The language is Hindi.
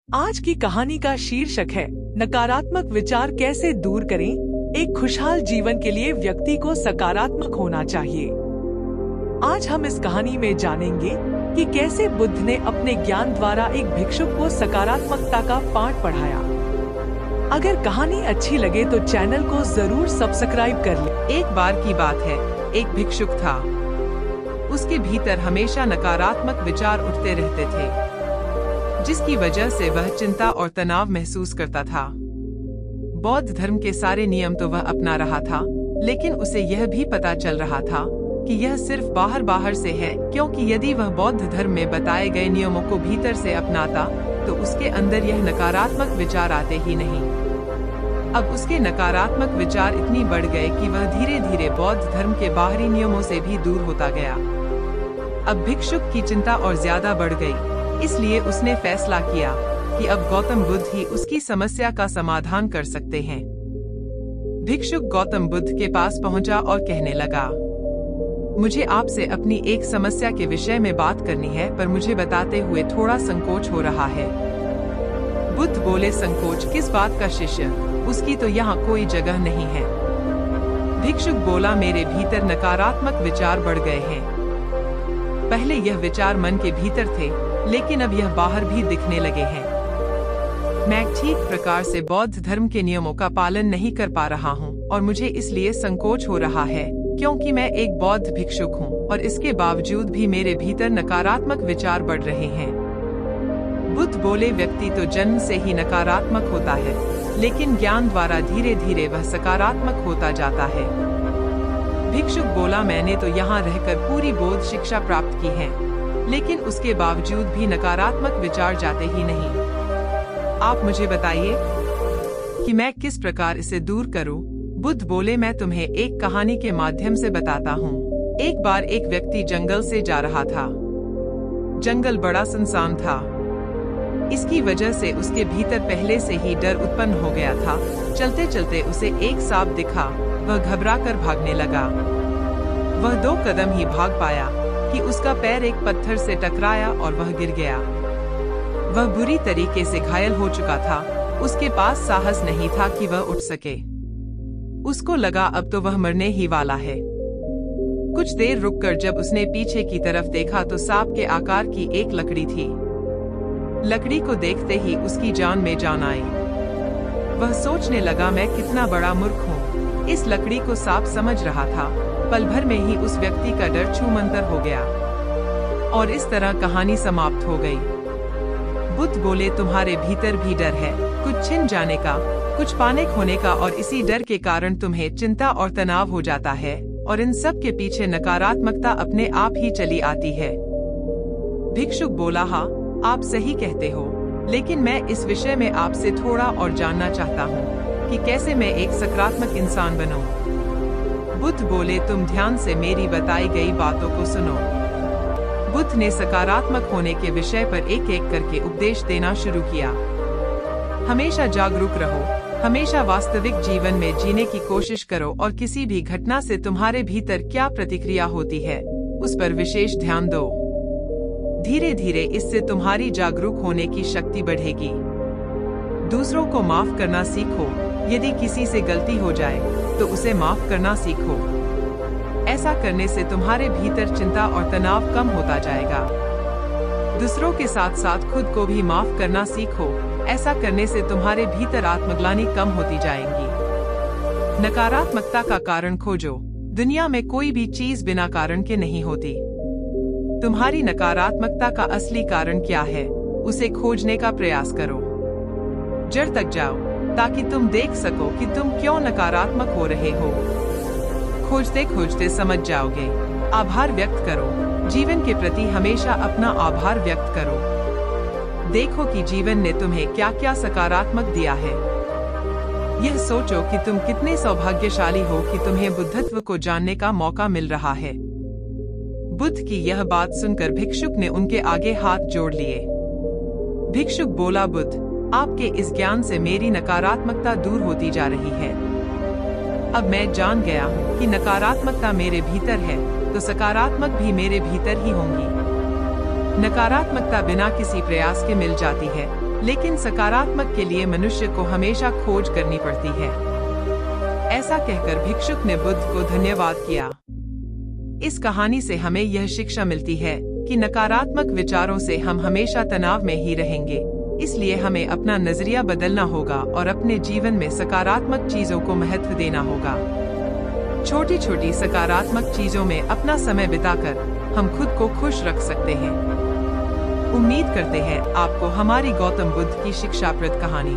आज की कहानी का शीर्षक है नकारात्मक विचार कैसे दूर करें। एक खुशहाल जीवन के लिए व्यक्ति को सकारात्मक होना चाहिए। आज हम इस कहानी में जानेंगे कि कैसे बुद्ध ने अपने ज्ञान द्वारा एक भिक्षुक को सकारात्मकता का पाठ पढ़ाया। अगर कहानी अच्छी लगे तो चैनल को जरूर सब्सक्राइब कर लें। एक बार की बात है, एक भिक्षुक था। उसके भीतर हमेशा नकारात्मक विचार उठते रहते थे, जिसकी वजह से वह चिंता और तनाव महसूस करता था। बौद्ध धर्म के सारे नियम तो वह अपना रहा था, लेकिन उसे यह भी पता चल रहा था कि यह सिर्फ बाहर से है, क्योंकि यदि वह बौद्ध धर्म में बताए गए नियमों को भीतर से अपनाता तो उसके अंदर यह नकारात्मक विचार आते ही नहीं। अब उसके नकारात्मक विचार इतनी बढ़ गए कि वह धीरे धीरे बौद्ध धर्म के बाहरी नियमों से भी दूर होता गया। अब भिक्षुक की चिंता और ज्यादा बढ़ गई, इसलिए उसने फैसला किया कि अब गौतम बुद्ध ही उसकी समस्या का समाधान कर सकते हैं। भिक्षुक गौतम बुद्ध के पास पहुंचा और कहने लगा, मुझे आपसे अपनी एक समस्या के विषय में बात करनी है, पर मुझे बताते हुए थोड़ा संकोच हो रहा है। बुद्ध बोले, संकोच किस बात का शिष्य? उसकी तो यहाँ कोई जगह नहीं है। भिक्षुक बोला, मेरे भीतर नकारात्मक विचार बढ़ गए हैं। पहले यह विचार मन के भीतर थे, लेकिन अब यह बाहर भी दिखने लगे हैं। मैं ठीक प्रकार से बौद्ध धर्म के नियमों का पालन नहीं कर पा रहा हूँ और मुझे इसलिए संकोच हो रहा है, क्योंकि मैं एक बौद्ध भिक्षुक हूँ और इसके बावजूद भी मेरे भीतर नकारात्मक विचार बढ़ रहे हैं। बुद्ध बोले, व्यक्ति तो जन्म से ही नकारात्मक होता है, लेकिन ज्ञान द्वारा धीरे धीरे वह सकारात्मक होता जाता है। भिक्षुक बोला, मैंने तो यहाँ रहकर पूरी बौद्ध शिक्षा प्राप्त की है, लेकिन उसके बावजूद भी नकारात्मक विचार जाते ही नहीं। आप मुझे बताइए कि मैं किस प्रकार इसे दूर करूं? बुद्ध बोले, मैं तुम्हें एक कहानी के माध्यम से बताता हूं। एक बार एक व्यक्ति जंगल से जा रहा था। जंगल बड़ा सुनसान था। इसकी वजह से उसके भीतर पहले से ही डर उत्पन्न हो गया था। चलते चलते उसे एक सांप दिखा। वह घबराकर भागने लगा। वह 2 कदम ही भाग पाया कि उसका पैर एक पत्थर से टकराया और वह गिर गया। वह बुरी तरीके से घायल हो चुका था। उसके पास साहस नहीं था कि वह उठ सके। उसको लगा अब तो वह मरने ही वाला है। कुछ देर रुककर जब उसने पीछे की तरफ देखा तो सांप के आकार की एक लकड़ी थी। लकड़ी को देखते ही उसकी जान में जान आई। वह सोचने लगा, मैं कितना बड़ा मूर्ख हूँ। इस लकड़ी को सांप समझ रहा था। पल भर में ही उस व्यक्ति का डर छूमंतर हो गया और इस तरह कहानी समाप्त हो गई। बुद्ध बोले, तुम्हारे भीतर भी डर है, कुछ छिन जाने का, कुछ पाने खोने का, और इसी डर के कारण तुम्हें चिंता और तनाव हो जाता है और इन सब के पीछे नकारात्मकता अपने आप ही चली आती है। भिक्षुक बोला, हाँ आप सही कहते हो, लेकिन मैं इस विषय में आपसे थोड़ा और जानना चाहता हूँ कि कैसे मैं एक सकारात्मक इंसान बनूं। बुद्ध बोले, तुम ध्यान से मेरी बताई गई बातों को सुनो। बुद्ध ने सकारात्मक होने के विषय पर एक एक करके उपदेश देना शुरू किया। हमेशा जागरूक रहो, हमेशा वास्तविक जीवन में जीने की कोशिश करो और किसी भी घटना से तुम्हारे भीतर क्या प्रतिक्रिया होती है उस पर विशेष ध्यान दो। धीरे धीरे इससे तुम्हारी जागरूक होने की शक्ति बढ़ेगी। दूसरों को माफ करना सीखो। यदि किसी से गलती हो जाए तो उसे माफ करना सीखो। ऐसा करने से तुम्हारे भीतर चिंता और तनाव कम होता जाएगा। दूसरों के साथ साथ खुद को भी माफ करना सीखो। ऐसा करने से तुम्हारे भीतर आत्मग्लानि कम होती जाएंगी। नकारात्मकता का कारण खोजो। दुनिया में कोई भी चीज बिना कारण के नहीं होती। तुम्हारी नकारात्मकता का असली कारण क्या है, उसे खोजने का प्रयास करो। जड़ तक जाओ ताकि तुम देख सको कि तुम क्यों नकारात्मक हो रहे हो। खोजते खोजते समझ जाओगे। आभार व्यक्त करो। जीवन के प्रति हमेशा अपना आभार व्यक्त करो। देखो कि जीवन ने तुम्हें क्या क्या सकारात्मक दिया है। यह सोचो कि तुम कितने सौभाग्यशाली हो कि तुम्हें बुद्धत्व को जानने का मौका मिल रहा है। बुद्ध की यह बात सुनकर भिक्षुक ने उनके आगे हाथ जोड़ लिए। भिक्षुक बोला, बुद्ध आपके इस ज्ञान से मेरी नकारात्मकता दूर होती जा रही है। अब मैं जान गया हूँ कि नकारात्मकता मेरे भीतर है तो सकारात्मक भी मेरे भीतर ही होंगी। नकारात्मकता बिना किसी प्रयास के मिल जाती है, लेकिन सकारात्मक के लिए मनुष्य को हमेशा खोज करनी पड़ती है। ऐसा कहकर भिक्षुक ने बुद्ध को धन्यवाद किया। इस कहानी से हमें यह शिक्षा मिलती है कि नकारात्मक विचारों से हम हमेशा तनाव में ही रहेंगे। इसलिए हमें अपना नजरिया बदलना होगा और अपने जीवन में सकारात्मक चीजों को महत्व देना होगा। छोटी छोटी सकारात्मक चीजों में अपना समय बिताकर हम खुद को खुश रख सकते हैं। उम्मीद करते हैं आपको हमारी गौतम बुद्ध की शिक्षाप्रद कहानी